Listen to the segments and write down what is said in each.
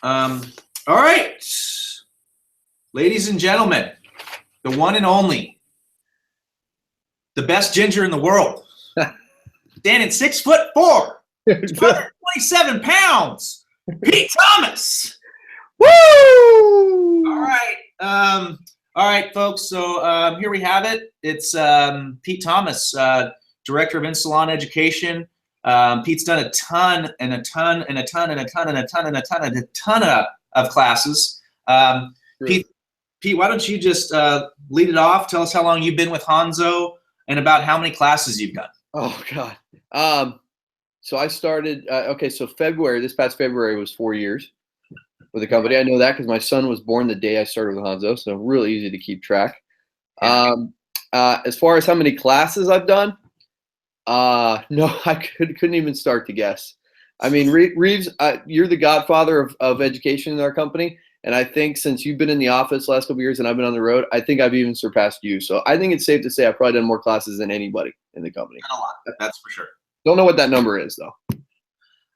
All right, ladies and gentlemen, the one and only, the best ginger in the world, standing 6'4", 227 pounds, Pete Thomas. Woo! All right, folks. So here we have it. It's Pete Thomas, Director of In-Salon Education. Pete's done a ton of classes. Pete, why don't you just lead it off? Tell us how long you've been with Hanzo and about how many classes you've done. Oh God. So I started. So this past February was 4 years with the company. I know that because my son was born the day I started with Hanzo, so really easy to keep track. As far as how many classes I've done, no, I couldn't even start to guess. I mean, Reeves, you're the godfather of education in our company. And I think since you've been in the office the last couple of years and I've been on the road, I think I've even surpassed you. So I think it's safe to say I've probably done more classes than anybody in the company. Not a lot, that's for sure. Don't know what that number is, though.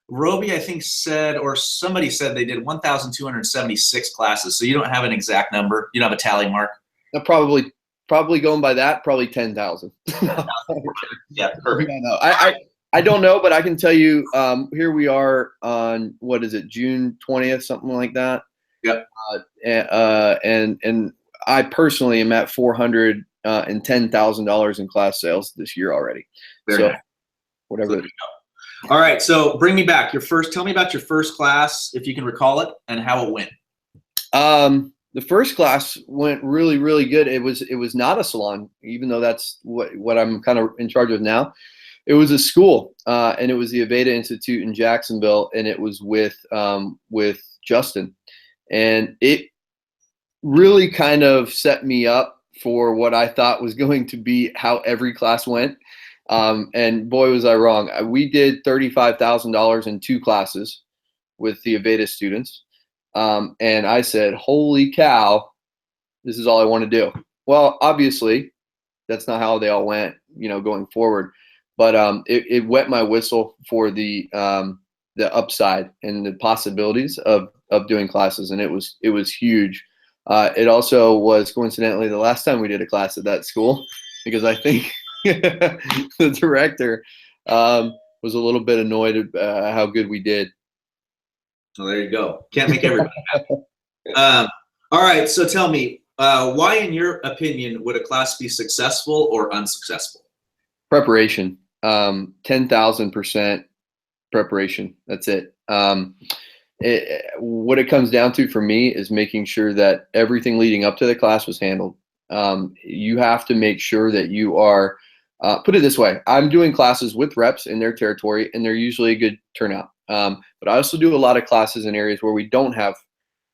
Roby, I think, said, or somebody said they did 1,276 classes. So you don't have an exact number. You don't have a tally mark. Probably going by that, probably 10,000. Yeah, perfect. I don't know, but I can tell you, here we are on, what is it, June 20th, something like that. Yep. And I personally am at $410,000 in class sales this year already. Very nice. Whatever. All right, so bring me back. Tell me about your first class, if you can recall it, and how it went. The first class went really, really good. It was not a salon, even though that's what I'm kind of in charge of now. It was a school, and it was the Aveda Institute in Jacksonville, and it was with Justin. And it really kind of set me up for what I thought was going to be how every class went. And boy, was I wrong. We did $35,000 in 2 classes with the Aveda students. And I said, holy cow, this is all I want to do. Well, obviously, that's not how they all went, going forward. But it wet my whistle for the upside and the possibilities of doing classes, and it was huge. It also was coincidentally the last time we did a class at that school, because I think the director was a little bit annoyed at how good we did. Well, there you go. Can't make everybody happy. All right, so tell me, why, in your opinion, would a class be successful or unsuccessful? Preparation. 10,000% preparation. That's it. What it comes down to for me is making sure that everything leading up to the class was handled. You have to make sure that you are, put it this way, I'm doing classes with reps in their territory, and they're usually a good turnout. But I also do a lot of classes in areas where we don't have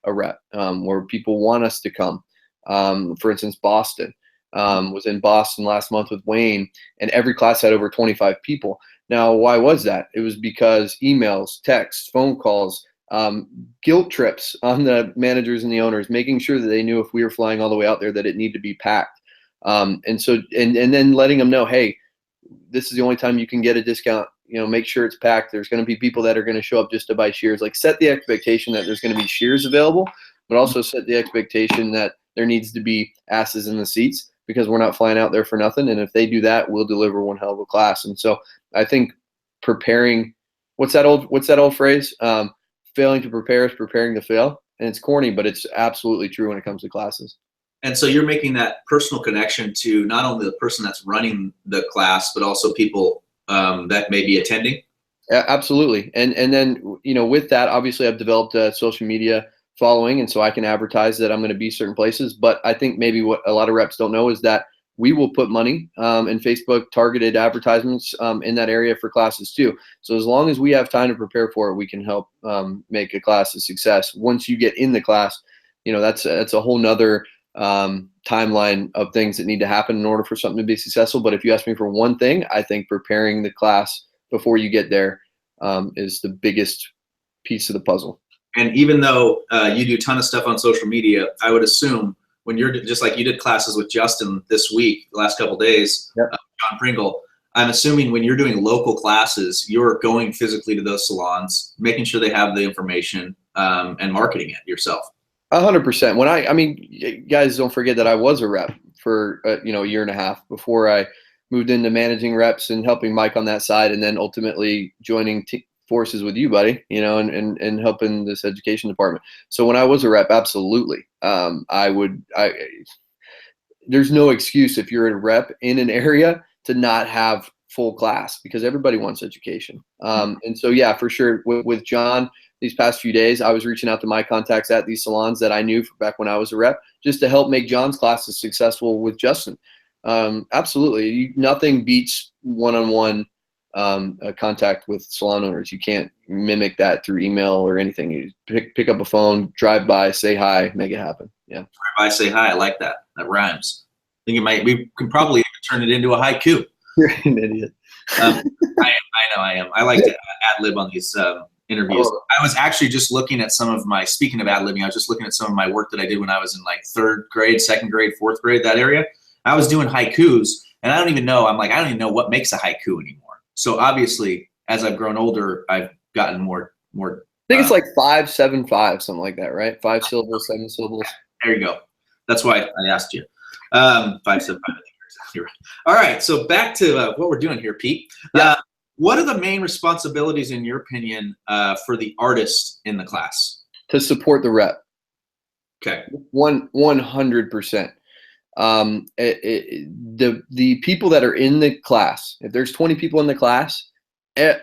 a rep, where people want us to come. For instance, Boston. Was in Boston last month with Wayne, and every class had over 25 people. Now, why was that? It was because emails, texts, phone calls, guilt trips on the managers and the owners, making sure that they knew if we were flying all the way out there that it needed to be packed. And then letting them know, hey, this is the only time you can get a discount. Make sure it's packed. There's going to be people that are going to show up just to buy shears. Like, set the expectation that there's going to be shears available, but also set the expectation that there needs to be asses in the seats, because we're not flying out there for nothing. And if they do that, we'll deliver one hell of a class. And so I think preparing, what's that old phrase? Failing to prepare is preparing to fail. And it's corny, but it's absolutely true when it comes to classes. And so you're making that personal connection to not only the person that's running the class, but also people that may be attending. Absolutely. And then, with that, obviously I've developed a social media following, and so I can advertise that I'm going to be certain places. But I think maybe what a lot of reps don't know is that we will put money in Facebook targeted advertisements in that area for classes too. So as long as we have time to prepare for it, we can help make a class a success. Once you get in the class, that's a whole nother timeline of things that need to happen in order for something to be successful. But if you ask me for one thing, I think preparing the class before you get there is the biggest piece of the puzzle. And even though you do a ton of stuff on social media, I would assume when you're just like you did classes with Justin this week, the last couple of days, yep. John Pringle, I'm assuming when you're doing local classes, you're going physically to those salons, making sure they have the information, and marketing it yourself. 100%. I mean, guys, don't forget that I was a rep for a year and a half before I moved into managing reps and helping Mike on that side, and then ultimately joining forces with you, buddy. And helping this education department. So when I was a rep, absolutely, there's no excuse if you're a rep in an area to not have full class, because everybody wants education. And so, yeah, for sure. With John, these past few days, I was reaching out to my contacts at these salons that I knew back when I was a rep, just to help make John's classes successful with Justin. Absolutely. Nothing beats one-on-one contact with salon owners. You can't mimic that through email or anything. You pick up a phone, drive by, say hi, make it happen. Yeah. Drive by, say hi. I like that. That rhymes. I think we can probably turn it into a haiku. You're an idiot. I am. I like to ad lib on these interviews. I was actually just looking at speaking of ad libbing, I was just looking at some of my work that I did when I was in like 3rd grade, 2nd grade, 4th grade, that area. I was doing haikus, and I don't even know what makes a haiku anymore. So obviously, as I've grown older, I've gotten more. I think it's like 5, 7, 5, something like that, right? 5 syllables, 7 syllables. There you go. That's why I asked you. 5, 7, 5. I think you're exactly right. All right. So back to what we're doing here, Pete. Yeah. What are the main responsibilities, in your opinion, for the artist in the class? To support the rep. Okay. 100%. The people that are in the class, if there's 20 people in the class,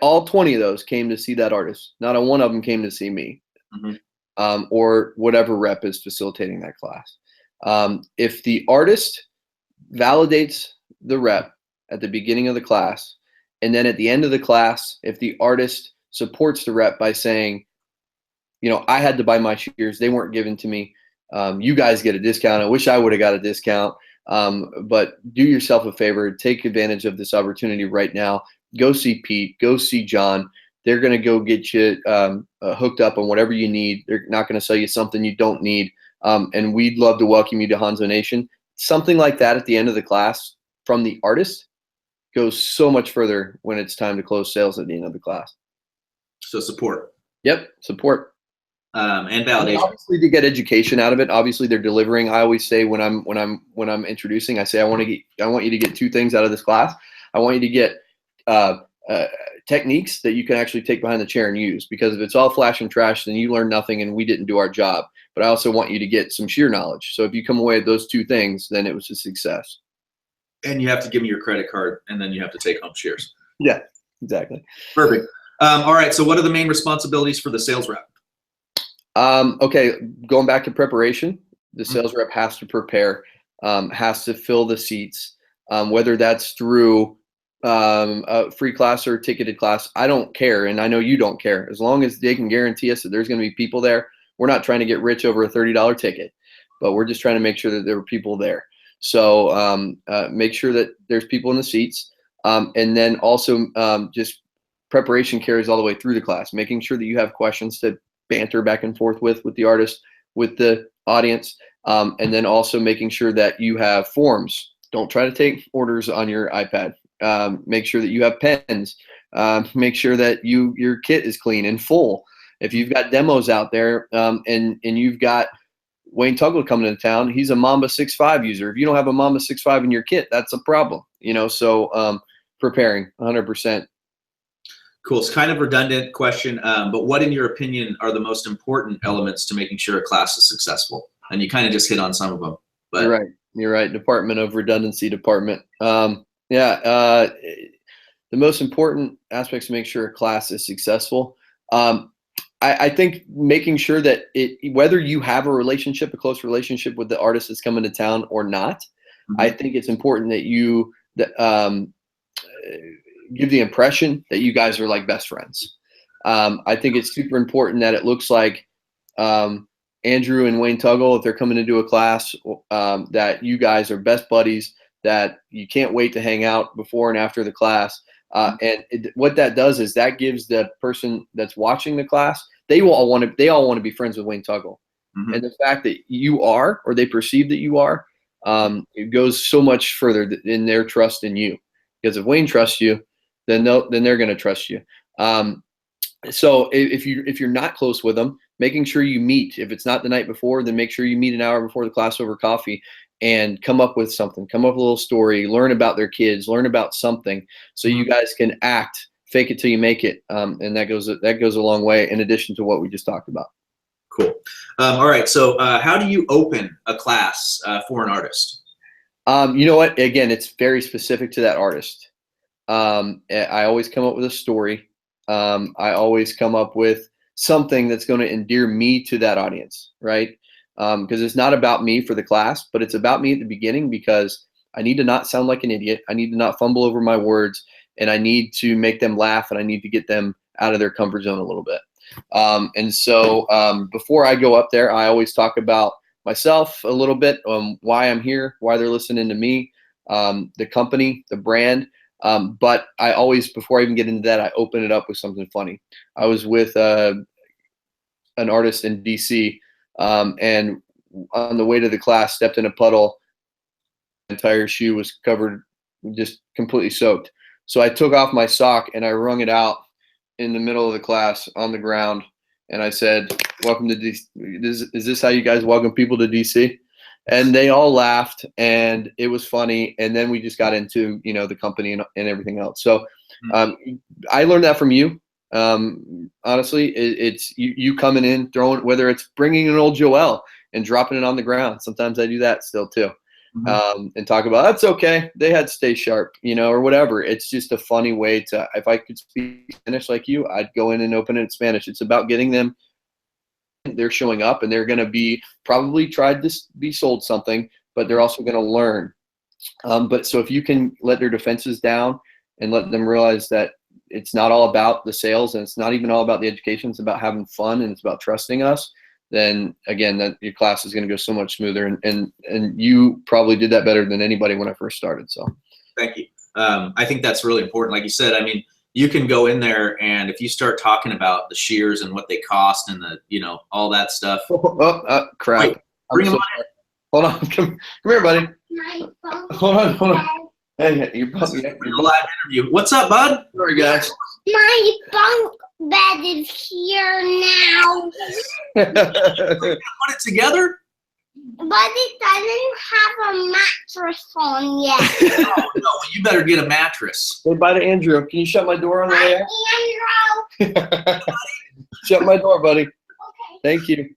all 20 of those came to see that artist. Not a one of them came to see me. Mm-hmm. Or whatever rep is facilitating that class. If the artist validates the rep at the beginning of the class, and then at the end of the class, if the artist supports the rep by saying, I had to buy my shears, they weren't given to me. You guys get a discount. I wish I would have got a discount. But do yourself a favor, take advantage of this opportunity right now. Go see Pete, go see John. They're going to go get you hooked up on whatever you need. They're not going to sell you something you don't need. And we'd love to welcome you to Hanzo Nation. Something like that at the end of the class from the artist goes so much further when it's time to close sales at the end of the class. So support. Yep, support. And validation. Obviously, to get education out of it. Obviously, they're delivering. I always say when I'm introducing, I say I want you to get 2 things out of this class. I want you to get techniques that you can actually take behind the chair and use. Because if it's all flash and trash, then you learn nothing and we didn't do our job. But I also want you to get some sheer knowledge. So if you come away with those 2 things, then it was a success. And you have to give me your credit card, and then you have to take home shears. Yeah, exactly. Perfect. All right. So what are the main responsibilities for the sales rep? Okay, going back to preparation, the sales rep has to prepare, has to fill the seats, whether that's through a free class or a ticketed class. I don't care, and I know you don't care. As long as they can guarantee us that there's going to be people there. We're not trying to get rich over a $30 ticket, but we're just trying to make sure that there are people there. So make sure that there's people in the seats, and then also just preparation carries all the way through the class, making sure that you have questions to banter back and forth with the artist, with the audience, and then also making sure that you have forms. Don't try to take orders on your iPad. Make sure that you have pens. Make sure that your kit is clean and full. If you've got demos out there, and you've got Wayne Tuggle coming to town, he's a Mamba 6.5 user. If you don't have a Mamba 6.5 in your kit, that's a problem. So preparing 100%. Cool. It's kind of a redundant question, but what, in your opinion, are the most important elements to making sure a class is successful? And you kind of just hit on some of them. But You're right. Department of Redundancy department. The most important aspects to make sure a class is successful. I think making sure that whether you have a close relationship with the artist that's coming to town or not, I think it's important that you give the impression that you guys are like best friends. I think it's super important that it looks like Andrew and Wayne Tuggle, if they're coming to do a class, that you guys are best buddies, that you can't wait to hang out before and after the class. What that does is that gives the person that's watching the class, they all want to be friends with Wayne Tuggle. And the fact that you are, or they perceive that you are, it goes so much further in their trust in you. Because if Wayne trusts you, then they're going to trust you. So if you're not close with them, making sure you meet. If it's not the night before, then make sure you meet an hour before the class over coffee and come up with something, come up with a little story, learn about their kids, learn about something, so you guys can act, fake it till you make it. And that goes a long way, in addition to what we just talked about. Cool. All right. So how do you open a class for an artist? You know what? Again, it's very specific to that artist. I always come up with a story. I always come up with something that's going to endear me to that audience, right? Because it's not about me for the class, but it's about me at the beginning, because I need to not sound like an idiot. I need to not fumble over my words, and I need to make them laugh, and I need to get them out of their comfort zone a little bit. And so before I go up there, I always talk about myself a little bit, why I'm here, why they're listening to me, the company, the brand. But I always, before I even get into that, I open it up with something funny. I was with an artist in DC, and on the way to the class, stepped in a puddle. The entire shoe was covered, just completely soaked. So I took off my sock and I wrung it out in the middle of the class on the ground. And I said, "Welcome to DC. Is this how you guys welcome people to DC?" And they all laughed, and it was funny. And then we just got into, the company and everything else. So I learned that from you. Honestly, it's you coming in, throwing, whether it's bringing an old Joel and dropping it on the ground. Sometimes I do that still too. And talk about, that's okay, they had to stay sharp, or whatever. It's just a funny way to, if I could speak Spanish like you, I'd go in and open it in Spanish. It's about getting them, they're showing up, and they're going to be probably tried to be sold something, but they're also going to learn. But so if you can let their defenses down and let them realize that it's not all about the sales, and it's not even all about the education, it's about having fun, and it's about trusting us, then again, that your class is going to go so much smoother. And you probably did that better than anybody when I first started. So thank you. I think that's really important. Like you said, I mean, you can go in there, and if you start talking about the shears and what they cost and the, all that stuff. Crap. Wait, bring them on. Hold on. Come here, buddy. Hold on. Hey, you're a live interview. What's up, bud? Sorry, guys. My bunk bed is here now. Put it together? But it doesn't have a mattress on yet. Oh, no, you better get a mattress. Say bye to Andrew. Can you shut my door on the way out? Andrew. Shut my door, buddy. Okay. Thank you.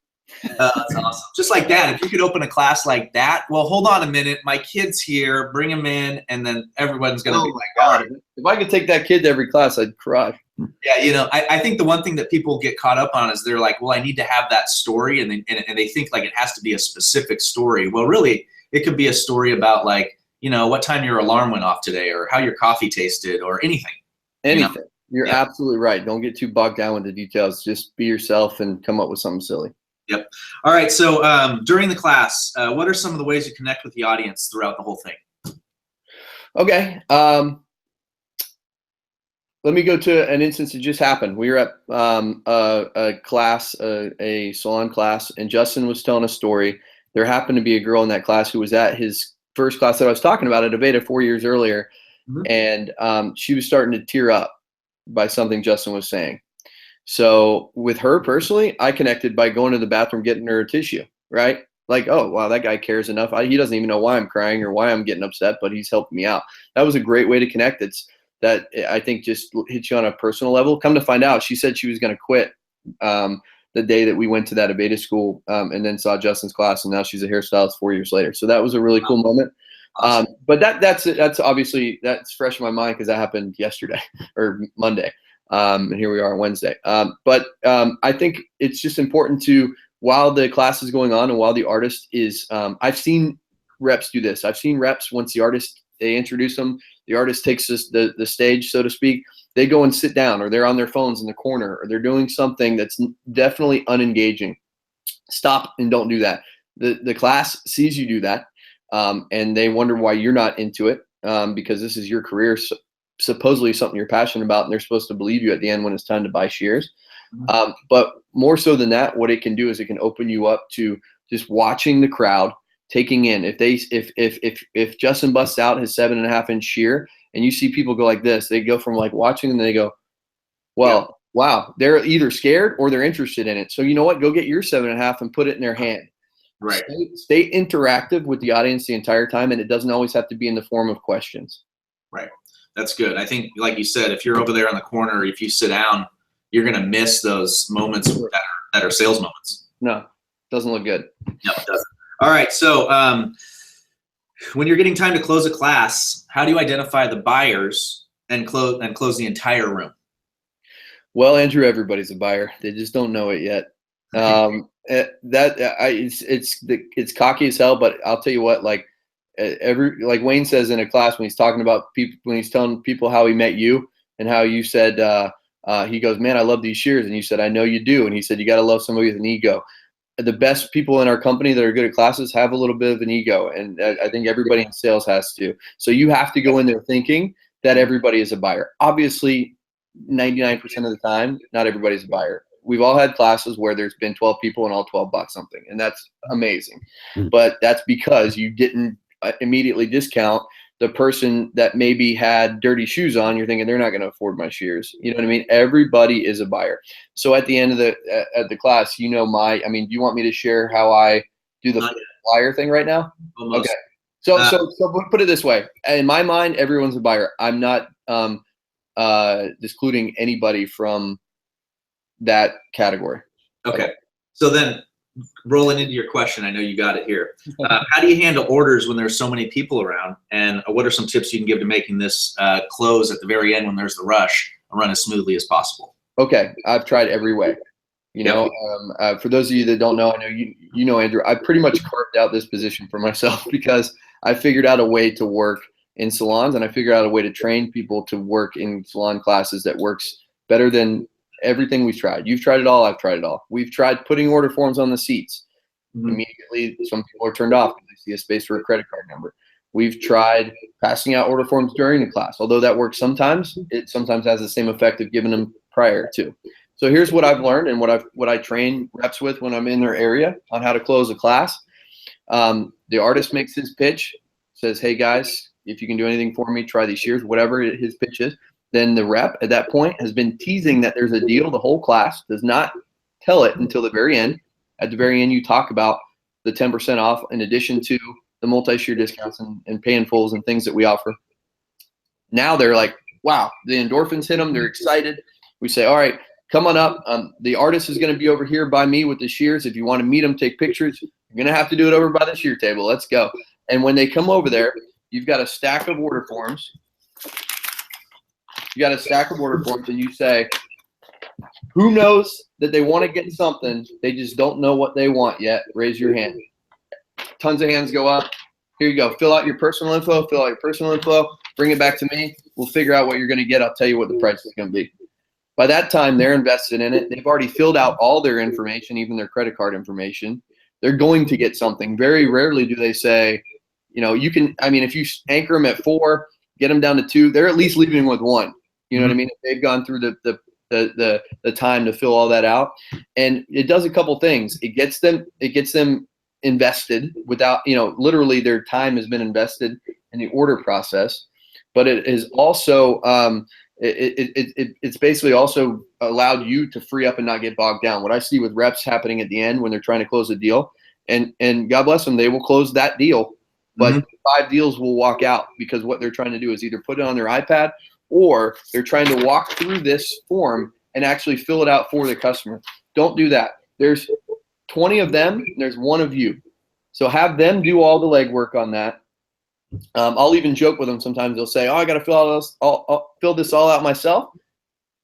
That's awesome. Just like that, if you could open a class like that. Well, hold on a minute. My kid's here. Bring him in, and then everyone's going to be like, God. If I could take that kid to every class, I'd cry. Yeah, I think the one thing that people get caught up on is they're like, well, I need to have that story, and they think like it has to be a specific story. Well, really, it could be a story about like, what time your alarm went off today, or how your coffee tasted, or anything. Anything. You're absolutely right. Don't get too bogged down with the details. Just be yourself and come up with something silly. Yep. All right. So during the class, what are some of the ways you connect with the audience throughout the whole thing? Okay. Let me go to an instance that just happened. We were at a class, a salon class, and Justin was telling a story. There happened to be a girl in that class who was at his first class that I was talking about at Aveda 4 years earlier, and she was starting to tear up by something Justin was saying. So with her personally, I connected by going to the bathroom, getting her a tissue, right? Like, oh, wow, that guy cares enough. He doesn't even know why I'm crying or why I'm getting upset, but he's helping me out. That was a great way to connect. That I think just hits you on a personal level. Come to find out, she said she was going to quit the day that we went to that Aveda school, and then saw Justin's class, and now she's a hairstylist 4 years later. So that was a really cool moment. Awesome. But that's obviously, that's fresh in my mind because that happened yesterday or Monday. And here we are on Wednesday. But I think it's just important to, while the class is going on and while the artist is, I've seen reps do this. I've seen reps, once the artist, they introduce them, the artist takes the stage, so to speak, they go and sit down, or they're on their phones in the corner, or they're doing something that's definitely unengaging. Stop and don't do that. The class sees you do that, and they wonder why you're not into it, because this is your career. So, supposedly something you're passionate about, and they're supposed to believe you at the end when it's time to buy shears. But more so than that, what it can do is it can open you up to just watching the crowd, taking in. If Justin busts out his 7.5-inch shear and you see people go like this, they go from like watching and they go, well, wow, they're either scared or they're interested in it. So you know what? Go get your 7.5 and put it in their hand. Right. Stay interactive with the audience the entire time, and it doesn't always have to be in the form of questions. Right. That's good. I think, like you said, if you're over there in the corner, if you sit down, you're going to miss those moments that are sales moments. No, doesn't look good. No, it doesn't. All right. So when you're getting time to close a class, how do you identify the buyers and close the entire room? Well, Andrew, everybody's a buyer. They just don't know it yet. It's cocky as hell, but I'll tell you what, like Wayne says in a class when he's talking about people, when he's telling people how he met you and how you said, he goes, man, I love these shears. And you said, I know you do. And he said, you got to love somebody with an ego. The best people in our company that are good at classes have a little bit of an ego. And I think everybody in sales has to. So you have to go in there thinking that everybody is a buyer. Obviously, 99% of the time, not everybody's a buyer. We've all had classes where there's been 12 people and all 12 bought something, and that's amazing. But that's because you didn't immediately discount the person that maybe had dirty shoes on. You're thinking they're not going to afford my shears. You know what I mean? Everybody is a buyer. So at the end of the class, do you want me to share how I do the buyer thing right now? Almost. Okay. So put it this way. In my mind, everyone's a buyer. I'm not excluding anybody from that category. Okay. So then rolling into your question, I know you got it here. How do you handle orders when there's so many people around? And what are some tips you can give to making this close at the very end when there's the rush run as smoothly as possible? Okay. I've tried every way. For those of you that don't know, I know you know, Andrew, I pretty much carved out this position for myself because I figured out a way to work in salons, and I figured out a way to train people to work in salon classes that works better than everything we've tried. You've tried it all. I've tried it all. We've tried putting order forms on the seats. Immediately, some people are turned off because they see a space for a credit card number. We've tried passing out order forms during the class. Although that works sometimes, it sometimes has the same effect of giving them prior to. So here's what I've learned and what I train reps with when I'm in their area on how to close a class. The artist makes his pitch, says, hey guys, if you can do anything for me, try these shears, whatever his pitch is. Then the rep at that point has been teasing that there's a deal. The whole class does not tell it until the very end. At the very end, you talk about the 10% off in addition to the multi-shear discounts and pay in fulls and things that we offer. Now they're like, wow, the endorphins hit them. They're excited. We say, all right, come on up. The artist is going to be over here by me with the shears. If you want to meet him, take pictures, you're going to have to do it over by the shear table. Let's go. And when they come over there, you've got a stack of order forms. You got a stack of order forms, and you say, who knows that they want to get something, they just don't know what they want yet? Raise your hand. Tons of hands go up. Here you go. Fill out your personal info. Bring it back to me. We'll figure out what you're going to get. I'll tell you what the price is going to be. By that time, they're invested in it. They've already filled out all their information, even their credit card information. They're going to get something. Very rarely do they say, you can, if you anchor them at 4, get them down to 2, they're at least leaving with 1. You know what I mean? If they've gone through the time to fill all that out. And it does a couple things. It gets them invested without, literally their time has been invested in the order process. But it is also it's basically also allowed you to free up and not get bogged down. What I see with reps happening at the end when they're trying to close a deal, and God bless them, they will close that deal, but 5 deals will walk out because what they're trying to do is either put it on their iPad or they're trying to walk through this form and actually fill it out for the customer. Don't do that. There's 20 of them, and there's 1 of you. So have them do all the legwork on that. I'll even joke with them sometimes. They'll say, oh, I got to fill this all out myself.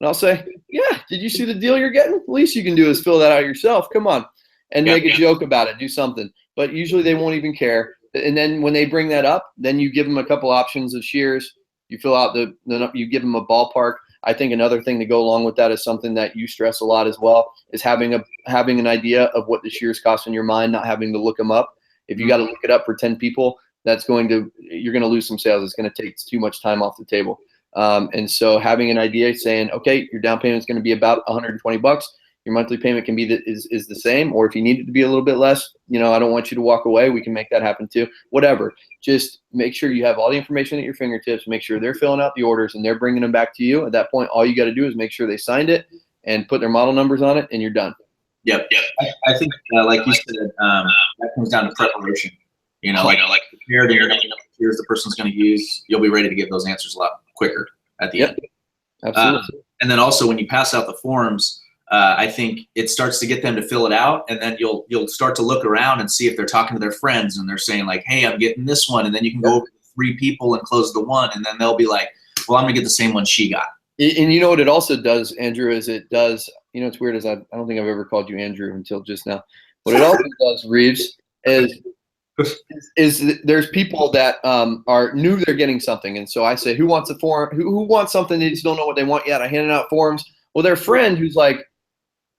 And I'll say, yeah, did you see the deal you're getting? The least you can do is fill that out yourself. Come on. And make a joke about it. Do something. But usually they won't even care. And then when they bring that up, then you give them a couple options of shears. You fill out you give them a ballpark. I think another thing to go along with that is something that you stress a lot as well, is having an idea of what the shears cost in your mind, not having to look them up. If you got to look it up for 10 people, you're going to lose some sales. It's going to take too much time off the table. And so having an idea saying, okay, your down payment is going to be about $120. Your monthly payment can be is the same, or if you need it to be a little bit less, I don't want you to walk away. We can make that happen too. Whatever. Just make sure you have all the information at your fingertips. Make sure they're filling out the orders and they're bringing them back to you. At that point, all you got to do is make sure they signed it, and put their model numbers on it, and you're done. Yep. I think, like you said, that comes down to preparation. Like prepared, and you're going to know here's the person's going to use. You'll be ready to give those answers a lot quicker at the end. Absolutely. And then also when you pass out the forms, I think it starts to get them to fill it out, and then you'll start to look around and see if they're talking to their friends and they're saying like, hey, I'm getting this one, and then you can go over to 3 people and close the one, and then they'll be like, well, I'm gonna get the same one she got. And you know what it also does, Andrew, is it does, it's weird, is I don't think I've ever called you Andrew until just now. What it also does, Reeves, is there's people that are new, they're getting something, and so I say, who wants a form? Who wants something? They just don't know what they want yet. I hand out forms. Well, their friend who's like,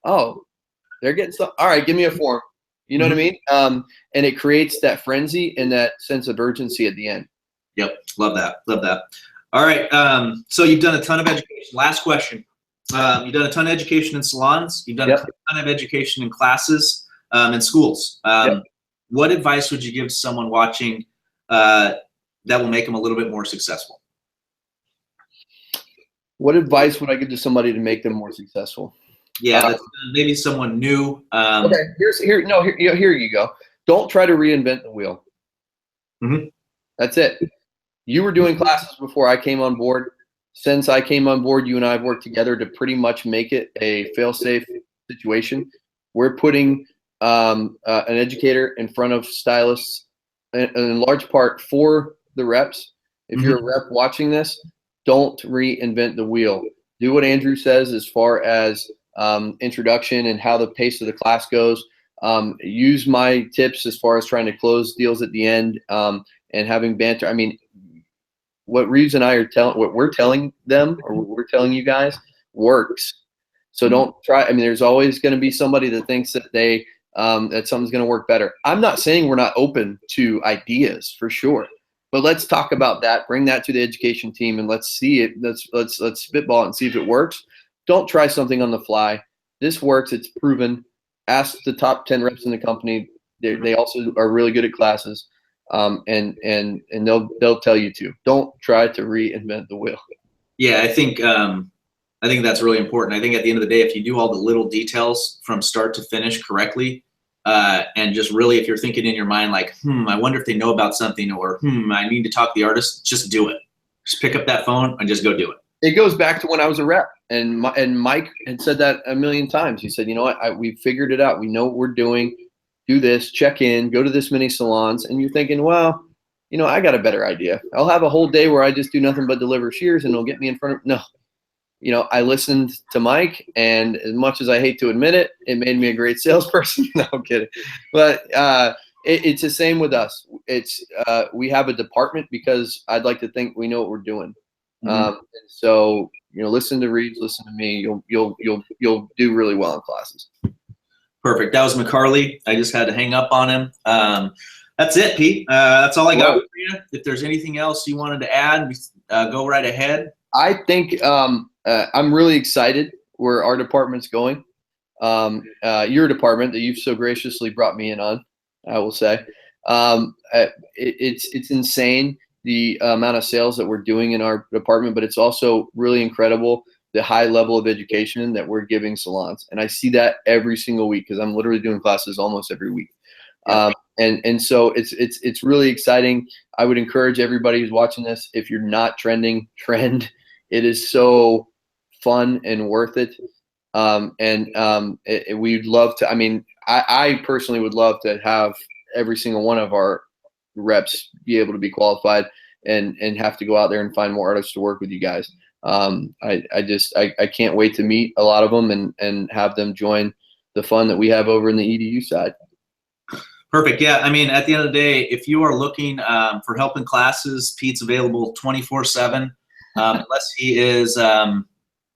oh, they're getting stuff. All right, give me a form. You know what I mean? And it creates that frenzy and that sense of urgency at the end. Yep, love that. All right, so you've done a ton of education. Last question. You've done a ton of education in salons. You've done a ton of education in classes, in schools. What advice would you give someone watching that will make them a little bit more successful? What advice would I give to somebody to make them more successful? Yeah, maybe someone new. Okay, here you go. Don't try to reinvent the wheel. That's it. You were doing classes before I came on board. Since I came on board, you and I have worked together to pretty much make it a fail-safe situation. We're putting an educator in front of stylists, in large part for the reps. If you're a rep watching this, don't reinvent the wheel. Do what Andrew says as far as introduction and how the pace of the class goes. Use my tips as far as trying to close deals at the end and having banter. I mean, what Reeves and I are what we're telling them, or what we're telling you guys, works. So don't try. I mean, there's always going to be somebody that thinks that that something's going to work better. I'm not saying we're not open to ideas, for sure, but let's talk about that. Bring that to the education team and let's see it. Let's spitball it and see if it works. Don't try something on the fly. This works. It's proven. Ask the top 10 reps in the company. They also are really good at classes. And they'll tell you to. Don't try to reinvent the wheel. Yeah, I think that's really important. I think at the end of the day, if you do all the little details from start to finish correctly, and just really, if you're thinking in your mind like, I wonder if they know about something, or I need to talk to the artist, just do it. Just pick up that phone and just go do it. It goes back to when I was a rep, and Mike had said that a million times. He said, you know what, we figured it out. We know what we're doing. Do this, check in, go to this many salons, and you're thinking, well, I got a better idea. I'll have a whole day where I just do nothing but deliver shears, and it'll get me in front of. No, I listened to Mike, and as much as I hate to admit it, it made me a great salesperson. No, I'm kidding. But it's the same with us. It's we have a department because I'd like to think we know what we're doing. And so listen to Reeves, listen to me. You'll do really well in classes. Perfect. That was McCarley. I just had to hang up on him. That's it, Pete. That's all I got for you. If there's anything else you wanted to add, go right ahead. I think I'm really excited where our department's going. Your department that you've so graciously brought me in on, I will say. It's insane the amount of sales that we're doing in our department, but it's also really incredible the high level of education that we're giving salons. And I see that every single week because I'm literally doing classes almost every week. And so it's really exciting. I would encourage everybody who's watching this, if you're not trending, trend. It is so fun and worth it. We'd love to, I personally would love to have every single one of our reps be able to be qualified and have to go out there and find more artists to work with you guys. I can't wait to meet a lot of them and have them join the fun that we have over in the EDU side. Perfect. Yeah. At the end of the day, if you are looking for help in classes, Pete's available 24/7, unless he is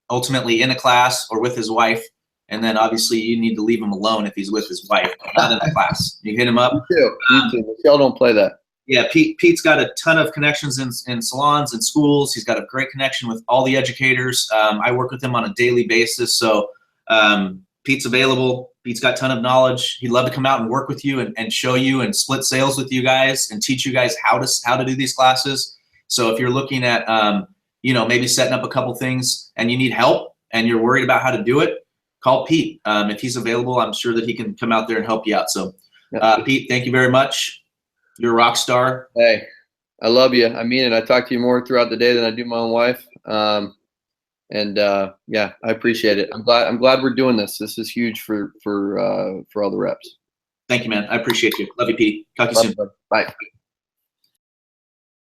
ultimately in a class or with his wife. And then obviously you need to leave him alone if he's with his wife, not in a class. You hit him up. You too. Michelle don't play that. Yeah, Pete's got a ton of connections in salons and schools. He's got a great connection with all the educators. I work with him on a daily basis. So Pete's available. Pete's got a ton of knowledge. He'd love to come out and work with you and show you and split sales with you guys and teach you guys how to do these classes. So if you're looking at maybe setting up a couple things and you need help, and you're worried about how to do it, call Pete. If he's available, I'm sure that he can come out there and help you out. So, Pete, thank you very much. You're a rock star. Hey, I love you. I mean it. I talk to you more throughout the day than I do my own wife. Yeah, I appreciate it. I'm glad we're doing this. This is huge for all the reps. Thank you, man. I appreciate you. Love you, Pete. Talk to you soon. Bye.